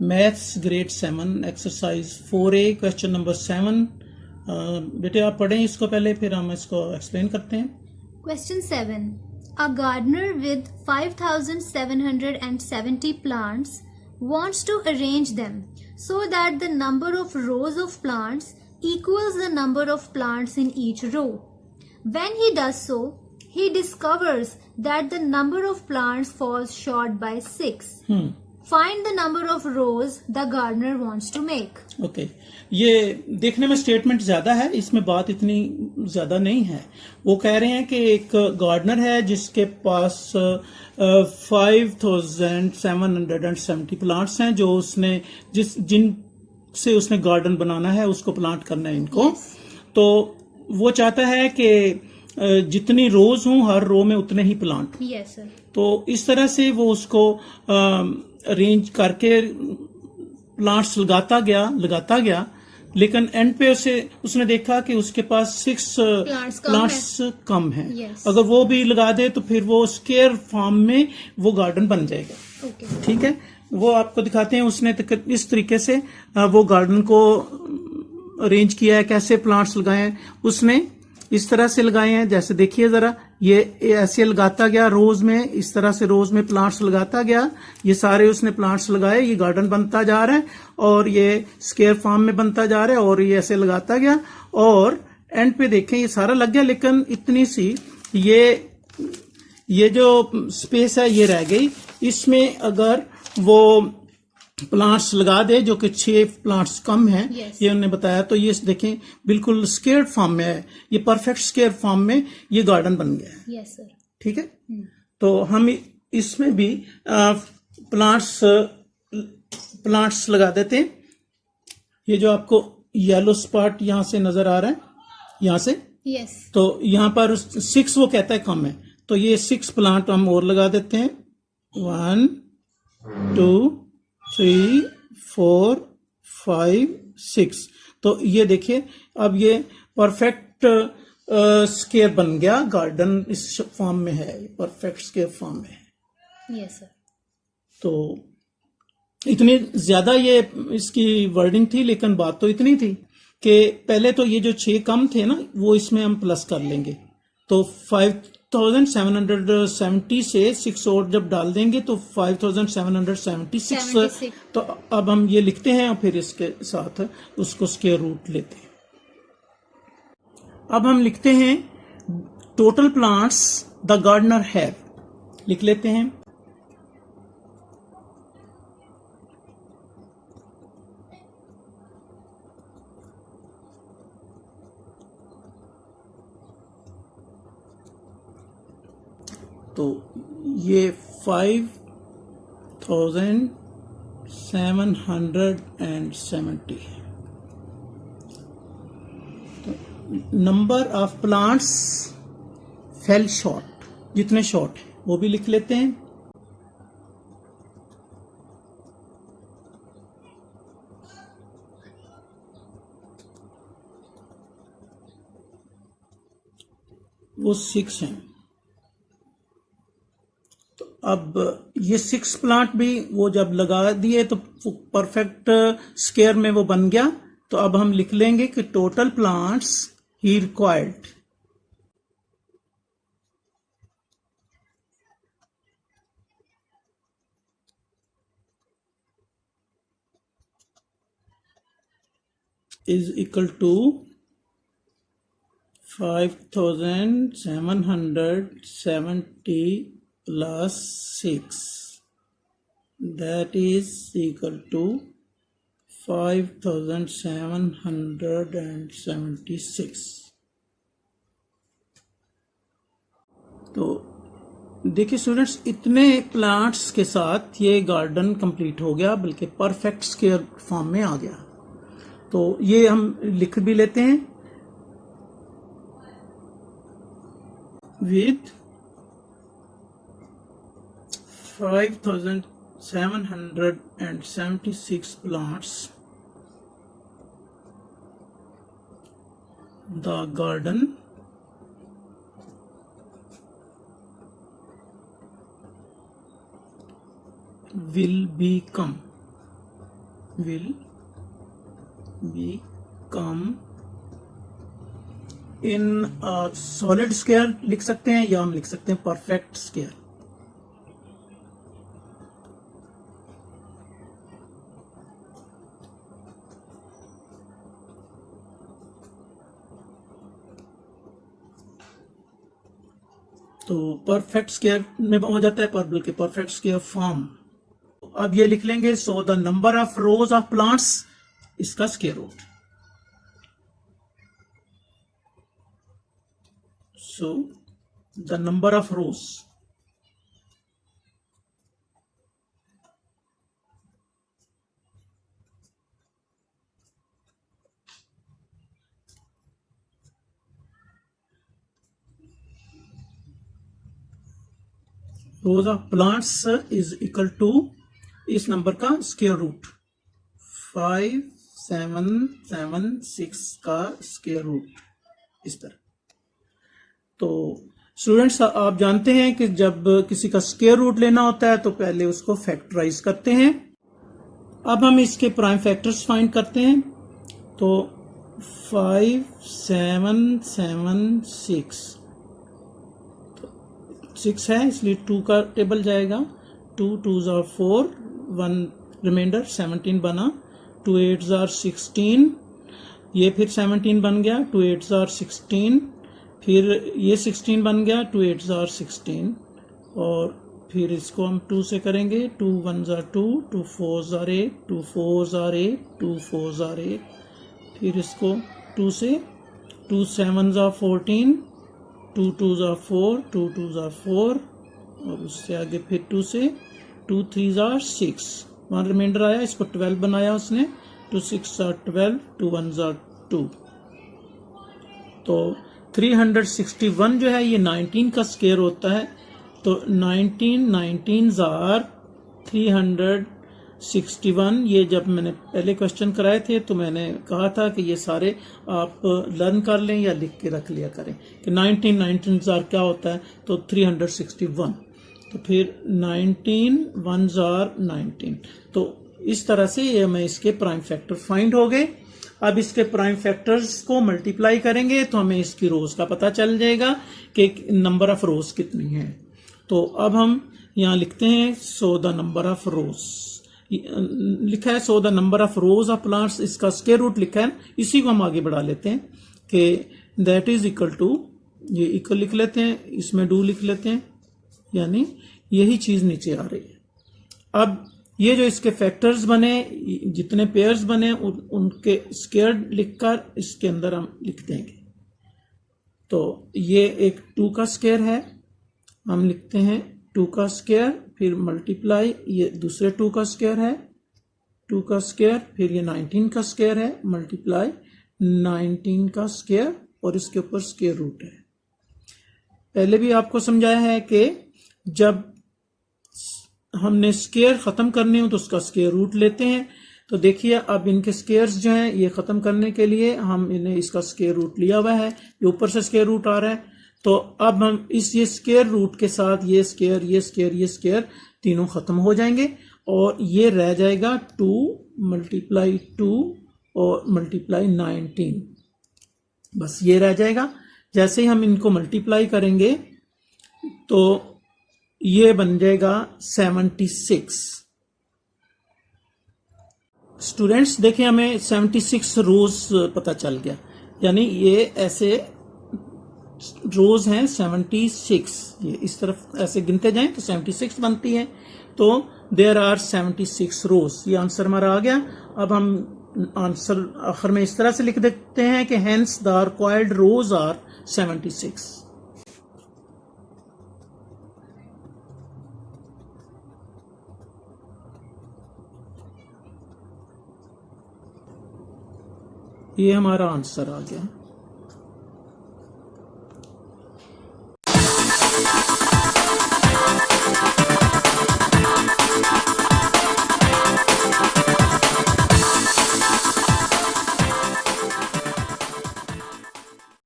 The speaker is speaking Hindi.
Maths grade 7 exercise 4A question number 7। बेटे आप पढ़ें इसको पहले, फिर हम इसको एक्सप्लेन करते हैं। Question 7. A gardener with 5,770 plants wants to arrange them so that the number of rows of plants equals the number of plants in each row. When he does so, he discovers that the number of plants falls short by 6. Find the number of rows the gardener wants to make. Okay, ये देखने में स्टेटमेंट ज्यादा है, इसमें बात इतनी ज्यादा नहीं है। वो कह रहे हैं कि एक गार्डनर है जिसके पास 5,770 प्लांट्स हैं, जो उसने जिनसे उसने गार्डन बनाना है, उसको प्लांट करना है इनको। तो वो चाहता है कि जितनी रोज हों हर रो में उतने ही प्लांट। Yes sir. तो इस तरह से वो उसको अरेंज करके प्लांट्स लगाता गया, लेकिन एंड पे उसने देखा कि उसके पास 6 प्लांट्स कम हैं। अगर वो भी लगा दे तो फिर वो स्क्वायर फॉर्म में वो गार्डन बन जाएगा। ठीक है, वो आपको दिखाते हैं। उसने इस तरीके से वो गार्डन को अरेंज किया है। कैसे प्लांट्स लगाए हैं उसने, इस तरह से लगाए हैं। जैसे देखिए जरा, ये ऐसे लगाता गया रोज में, इस तरह से रोज में प्लांट्स लगाता गया। ये सारे उसने प्लांट्स लगाए, ये गार्डन बनता जा रहा है और ये स्क्वायर फॉर्म में बनता जा रहा है। और ये ऐसे लगाता गया और एंड पे देखें ये सारा लग गया, लेकिन इतनी सी ये जो स्पेस है ये रह गई। इसमें अगर वो प्लांट्स लगा दे जो कि 6 प्लांट्स कम हैं, ये उन्होंने बताया, तो ये देखें बिल्कुल स्क्वायर फॉर्म में है, ये परफेक्ट स्क्वायर फॉर्म में ये गार्डन बन गया है। Yes sir. ठीक है, तो हम इसमें भी प्लांट्स लगा देते हैं। ये जो आपको येलो स्पॉट यहां से नजर आ रहा है, यहां से, तो यहां पर 6 वो कहता है कम है, तो ये 6 प्लांट हम और लगा देते हैं। 1 2 3 4 5 6। तो ये देखिए अब ये परफेक्ट स्क्वायर बन गया, गार्डन इस फॉर्म में है, परफेक्ट स्क्वायर फॉर्म में है। Yes sir. तो इतनी ज्यादा ये इसकी वर्डिंग थी, लेकिन बात तो इतनी थी कि पहले तो ये जो 6 कम थे ना, वो इसमें हम प्लस कर लेंगे। तो 5,770 से 6 और जब डाल देंगे तो 5,776। तो अब हम ये लिखते हैं और फिर इसके साथ उसको स्क्वायर रूट लेते हैं। अब हम लिखते हैं total plants the gardener have, लिख लेते हैं। तो ये 5,770 है। तो number of plants fell short, जितने शॉर्ट है वो भी लिख लेते हैं। वो 6 हैं। अब ये 6 प्लांट भी वो जब लगा दिए तो परफेक्ट स्क्वायर में वो बन गया। तो अब हम लिख लेंगे कि टोटल प्लांट्स ही required is equal to 5,770 plus 6, that is equal to 5,776। तो देखिए स्टूडेंट्स, इतने प्लांट्स के साथ ये गार्डन कंप्लीट हो गया, बल्कि परफेक्ट स्क्वायर फॉर्म में आ गया। तो ये हम लिख भी लेते हैं with 5,776 plants, the garden will become will become in solid square लिख सकते हैं या हम लिख सकते हैं परफेक्ट स्क्वायर। तो परफेक्ट स्क्वायर में हो जाता है पर बल्कि परफेक्ट स्क्वायर फॉर्म। अब ये लिख लेंगे, so the number of rows of plants, इसका square root. So the number of rows, rows of plants is equal to इस नंबर का स्क्वायर रूट 5776 का स्क्वायर रूट, इस तरह। तो स्टूडेंट्स, आप जानते हैं कि जब किसी का स्क्वायर रूट लेना होता है तो पहले उसको फैक्टराइज करते हैं। अब हम इसके प्राइम फैक्टर्स फाइंड करते हैं। तो 5776 6 है, इसलिए 2 का टेबल जाएगा। 2 2s are 4, 1 रिमाइंडर 17 बना। 2 8s are 16, ये फिर 17 बन गया। 2 8s are 16, फिर ये 16 बन गया। 2 8s are 16 और फिर इसको हम 2 से करेंगे। 2 1s are 2, 2 4s are 8, 2 4s are 8, 2 4s are 8, फिर इसको 2 से। 2 7s are 14, 2 2s are 4, 2 2s are 4 और उससे आगे फिर 2 से। 2 3s are 6, 1 रिमाइंडर आया, इसको 12 बनाया उसने। 2 6s are 12, 2 1s are 2। तो 361 जो है ये 19 का स्क्वायर होता है। तो 19s are 361। ये जब मैंने पहले क्वेश्चन कराए थे तो मैंने कहा था कि ये सारे आप लर्न कर लें या लिख के रख लिया करें कि 19s are क्या होता है। तो 361, तो फिर 19 1s are 19। तो इस तरह से ये हमें इसके प्राइम फैक्टर फाइंड हो गए। अब इसके प्राइम फैक्टर्स को मल्टीप्लाई करेंगे तो हमें इसकी रोज का पता चल जाएगा कि नंबर ऑफ रोज कितनी है। तो अब हम यहाँ लिखते हैं, सो द नंबर ऑफ रोज लिखा है। सो the number of rows of plants, इसका स्क्वायर रूट लिखा है। इसी को हम आगे बढ़ा लेते हैं कि दैट इज इक्वल टू, ये इक्वल लिख लेते हैं, इसमें डू लिख लेते हैं, यानी यही चीज नीचे आ रही है। अब ये जो इसके फैक्टर्स बने, जितने पेयर्स बने उनके स्क्वायर लिखकर इसके अंदर हम लिख देंगे। तो ये एक 2 का स्क्वायर है, हम लिखते हैं 2 का स्क्वायर, फिर मल्टीप्लाई ये दूसरे 2 का स्क्वायर है, 2 का स्क्वायर, फिर ये 19 का स्क्वायर है, मल्टीप्लाई 19 का स्क्वायर और इसके ऊपर स्क्वायर रूट है। पहले भी आपको समझाया है कि जब हमने स्क्वायर खत्म करने हो तो उसका स्क्वायर रूट लेते हैं। तो देखिए अब इनके स्क्वायर्स जो हैं ये खत्म करने के लिए हम इन्हें इसका स्क्वायर रूट लिया हुआ है, ये ऊपर से स्क्वायर रूट आ रहा है। तो अब हम इस ये स्क्वायर रूट के साथ ये स्क्वायर ये स्क्वायर ये स्क्वायर तीनों खत्म हो जाएंगे और ये रह जाएगा 2 मल्टीप्लाई 2 और मल्टीप्लाई 19, बस ये रह जाएगा। जैसे ही हम इनको मल्टीप्लाई करेंगे तो ये बन जाएगा 76। स्टूडेंट्स देखिए हमें 76 रोज पता चल गया, यानी ये ऐसे रोज हैं 76, ये इस तरफ ऐसे गिनते जाएं तो 76 बनती है। तो देयर आर 76 रोज, ये आंसर हमारा आ गया। अब हम आंसर आखिर में इस तरह से लिख देते हैं कि hence the required rose are 76। ये हमारा आंसर आ गया।